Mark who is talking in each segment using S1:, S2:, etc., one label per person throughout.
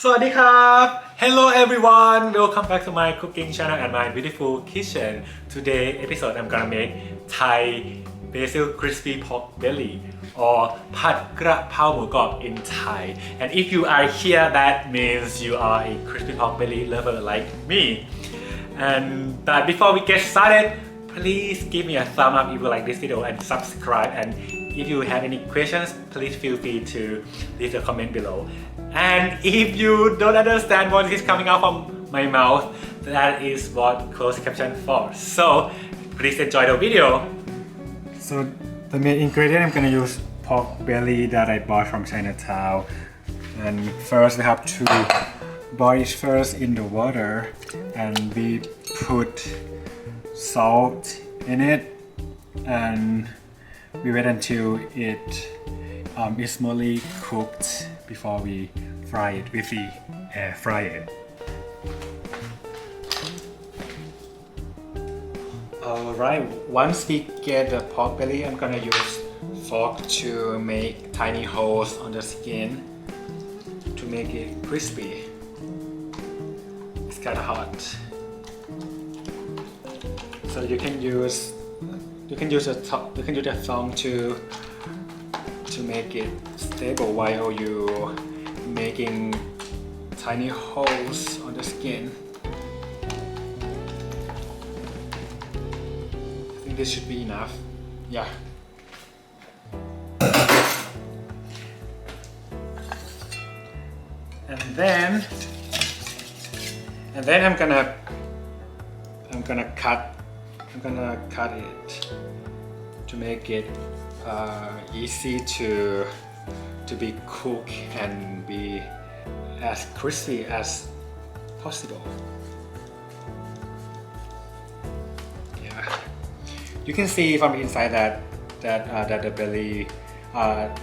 S1: สวัสดีครับ Hello everyone, welcome back to my cooking channel and my beautiful kitchen. Today episode I'm gonna make Thai basil crispy pork belly or ผัดกระเพราหมูกรอบ in Thai. And if you are here, that means you are a crispy pork belly lover like me. But before we get started, please give me a thumb up if you like this video and subscribe. And if you have any questions, please feel free to leave a comment below. And if you don't understand what is coming out from my mouth, that is what closed caption for. So please enjoy the video. So the main ingredient I'm gonna use pork belly that I bought from Chinatown. And first we have to boil it first in the water, and we put salt in it, and we wait until it is smoothly cooked before we fry it with the air fryer. Alright, once we get the pork belly, I'm gonna use fork to make tiny holes on the skin to make it crispy. It's kinda hot. So you can use the thumb to make it stable while you making tiny holes on the skin. I think this should be enough. Yeah. And then I'm gonna cut it to make it easy to be cooked and be as crispy as possible. Yeah, you can see from inside that the belly,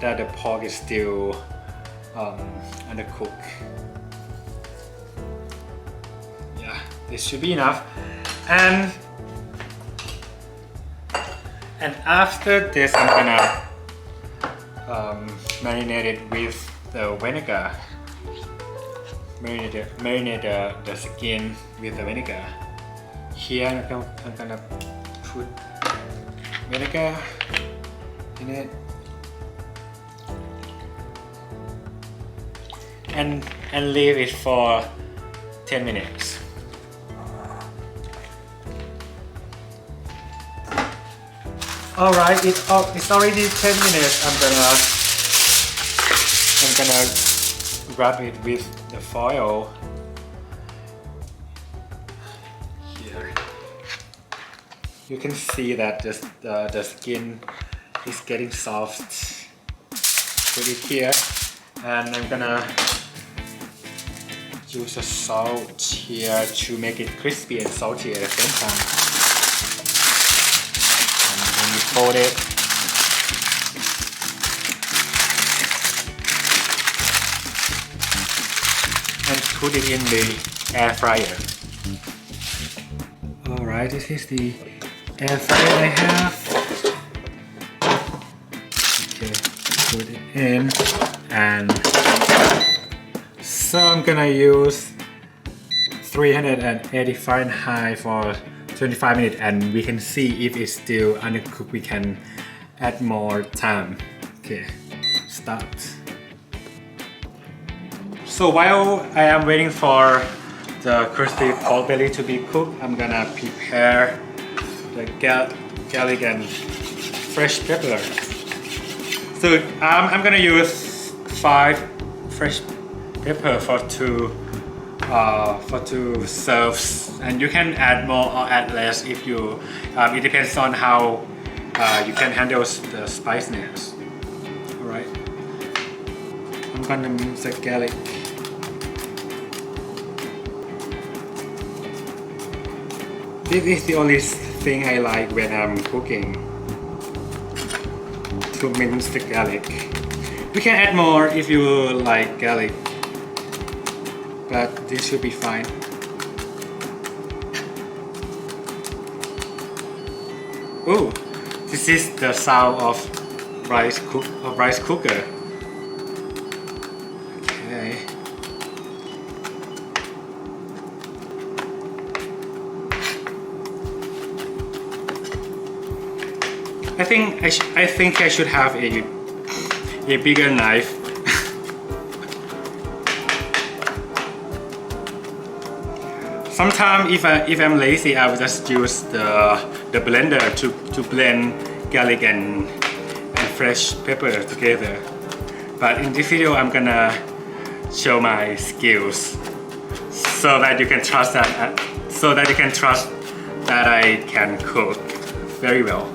S1: that the pork is still undercooked. Yeah, this should be enough. And after this, I'm gonna marinate it with the vinegar. Marinate the skin with the vinegar. Here I'm gonna put vinegar in it, and leave it for 10 minutes. Alright, it's already 10 minutes. I'm gonna wrap it with the foil. Here, you can see that the skin is getting soft. Put it here, and I'm gonna use the salt here to make it crispy and salty at the same time. Fold it. And put it in the air fryer. Alright, this is the air fryer I have. Okay, put it in, and so I'm gonna use 380 Fahrenheit for 25 minutes, and we can see if it's still undercooked. We can add more time. Okay, start. So while I am waiting for the crispy pork belly to be cooked, I'm gonna prepare the garlic and fresh pepper. So I'm gonna use 5 fresh pepper for two serves, and you can add more or add less if you it depends on how you can handle the spiciness. Alright, I'm gonna mix the garlic. This is the only thing I like when I'm cooking, to mince the garlic. You can add more if you like garlic, but this should be fine. Oh, this is the sound of rice cooker. Okay, I think I should have a bigger knife. Sometimes if I'm lazy, I will just use the blender to blend garlic and fresh pepper together. But in this video, I'm gonna show my skills so that you can trust that I can cook very well.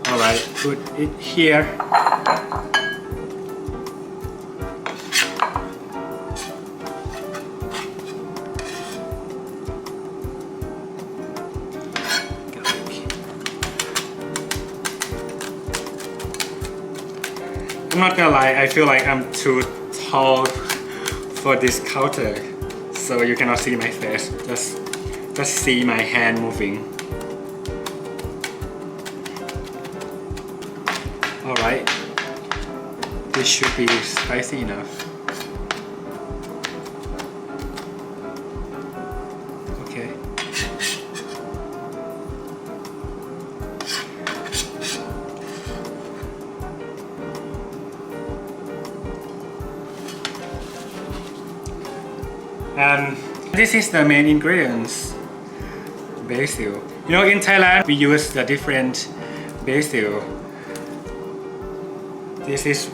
S1: Alright, put it here. I'm not gonna lie, I feel like I'm too tall for this counter, so you cannot see my face. Just see my hand moving. Alright, this should be spicy enough. Okay. And this is the main ingredients. Basil. You know, in Thailand we use the different basil. This is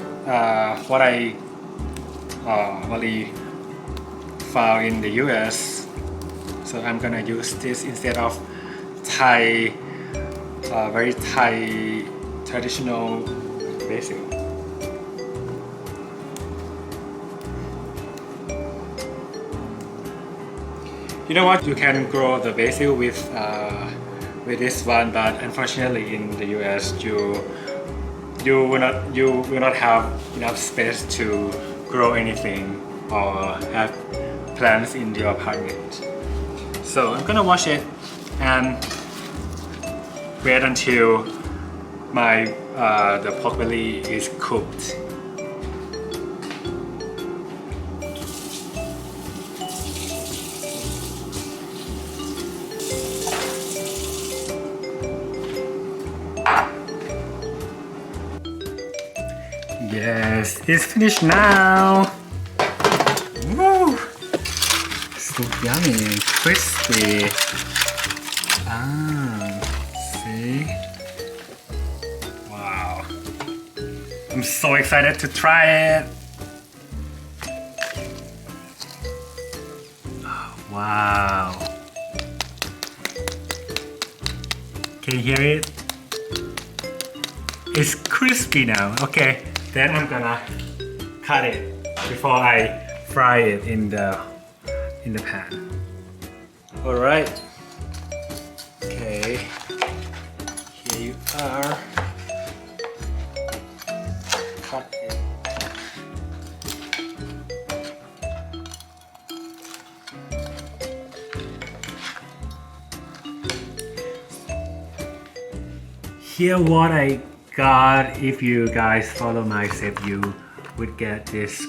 S1: what I really found in the US. So I'm gonna use this instead of Thai, very Thai traditional basil. You know what? You can grow the basil with this one, but unfortunately in the US you will not have enough space to grow anything or have plants in your apartment. So I'm gonna wash it and wait until my the pork belly is cooked. Yes, it's finished now. Woo! So yummy, crispy. See? Wow. I'm so excited to try it. Oh, wow. Can you hear it? It's crispy now. Okay. Then I'm gonna cut it before I fry it in the pan. All right. Okay. Here you are. Cut it. Here what I got. If you guys follow my step, you would get this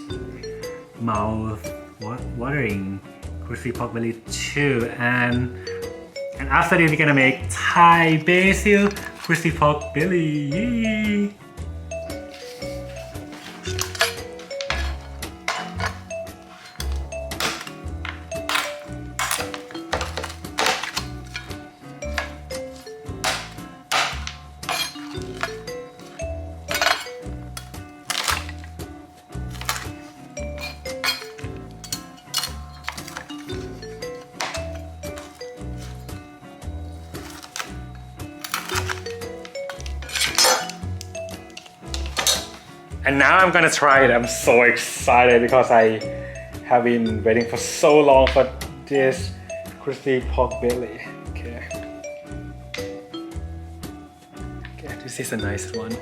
S1: mouth watering crispy pork belly too. And after this, we're gonna make Thai basil crispy pork belly. Yay! And now I'm gonna try it. I'm so excited because I have been waiting for so long for this crispy pork belly. Okay. Okay, this is a nice one.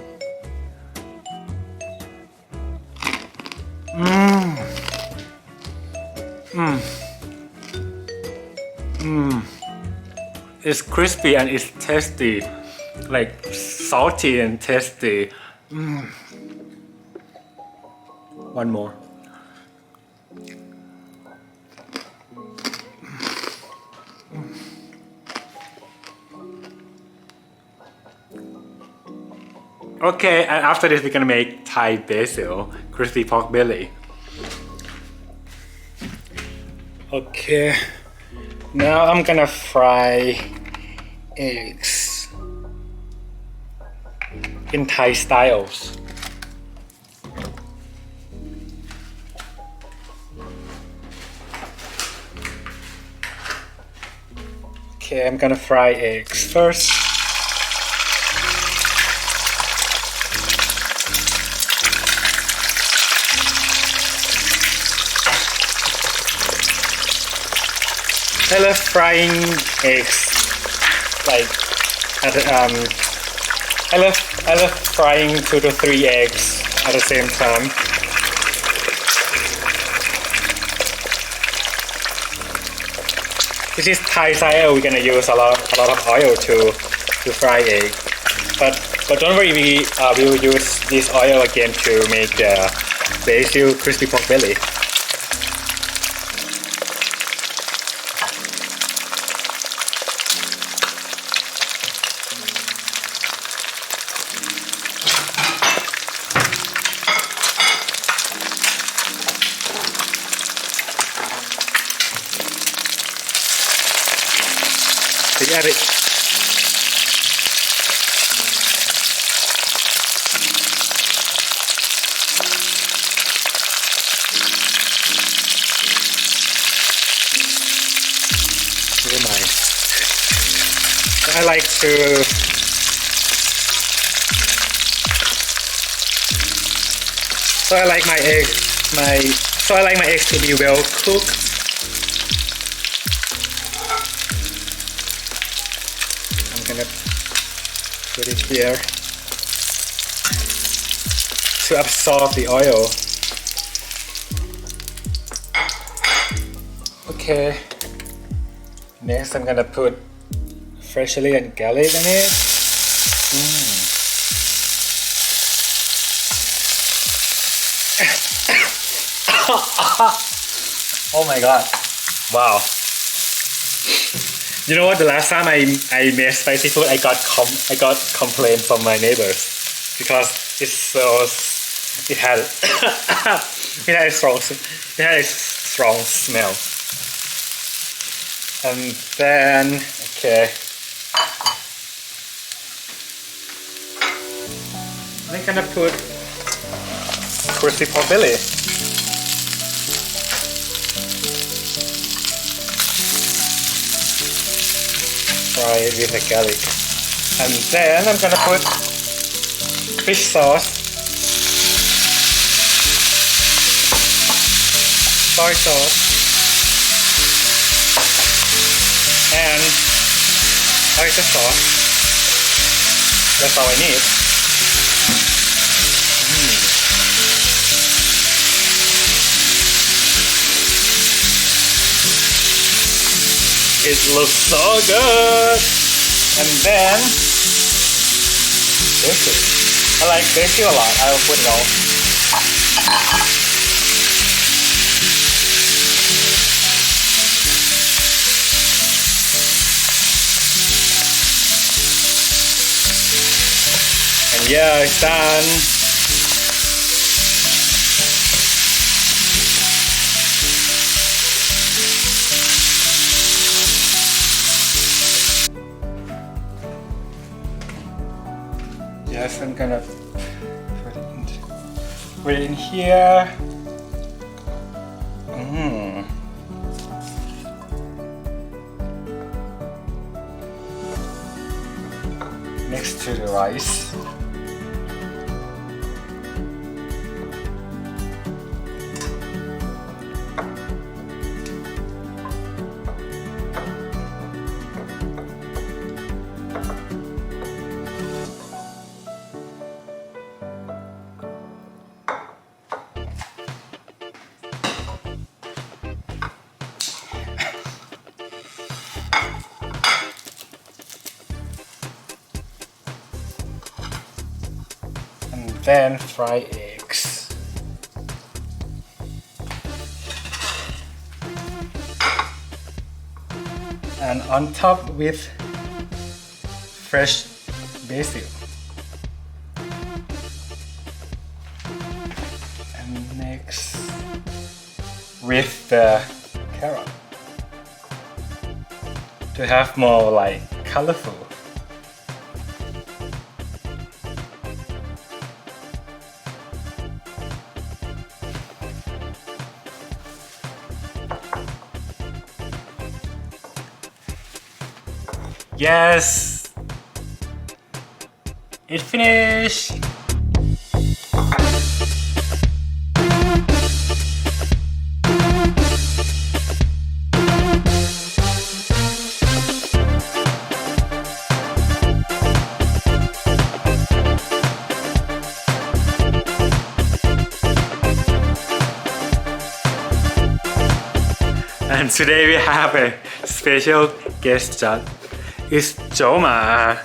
S1: It's crispy and it's tasty, like salty and tasty. One more. Okay, and after this we're gonna make Thai basil crispy pork belly. Okay, now I'm gonna fry eggs in Thai styles. Okay, I'm gonna fry eggs first. I love frying eggs. Like, I love frying 2 to 3 eggs at the same time. This is Thai style. We're gonna use a lot of oil to fry egg. But don't worry, we will use this oil again to make the basil crispy pork belly. We add it. Very nice. I like to I like my eggs to be well cooked. I'm gonna put it here to absorb the oil. Okay. Next, I'm gonna put fresh chili and garlic in it. Oh my god! Wow. You know what? The last time I made spicy food, I got complaints from my neighbors because it had a strong smell. And then okay, I'm gonna put crispy pork belly. Fry it with the garlic, and then I'm gonna put fish sauce, soy sauce, and oyster sauce. That's all I need. It looks so good. And then basil. I like basil a lot. I'll put it all. And yeah, it's done. Yes, I'm gonna put it in here. Next to the rice. Then fry eggs. And on top with fresh basil. with the carrot to have more like colorful. Yes! It finished! And today we have a special guest judge. It's Joma.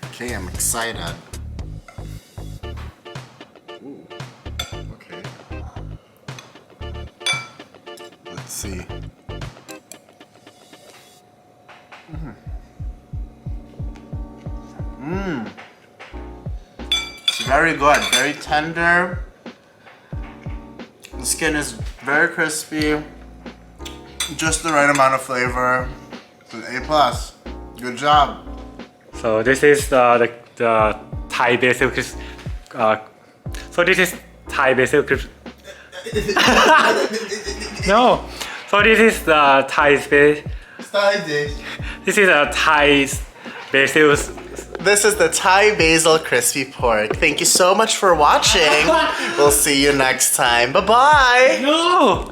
S2: Okay, I'm excited. Ooh, okay. Let's see. It's very good, very tender. The skin is very crispy. Just the right amount of flavor. It's an A+. Good job.
S1: So this is the Thai basil crisp. So this is Thai basil crisp. No. So this is the Thai space. This is a Thai basil.
S2: This is the Thai basil crispy pork. Thank you so much for watching. We'll see you next time. Bye-bye.
S1: No.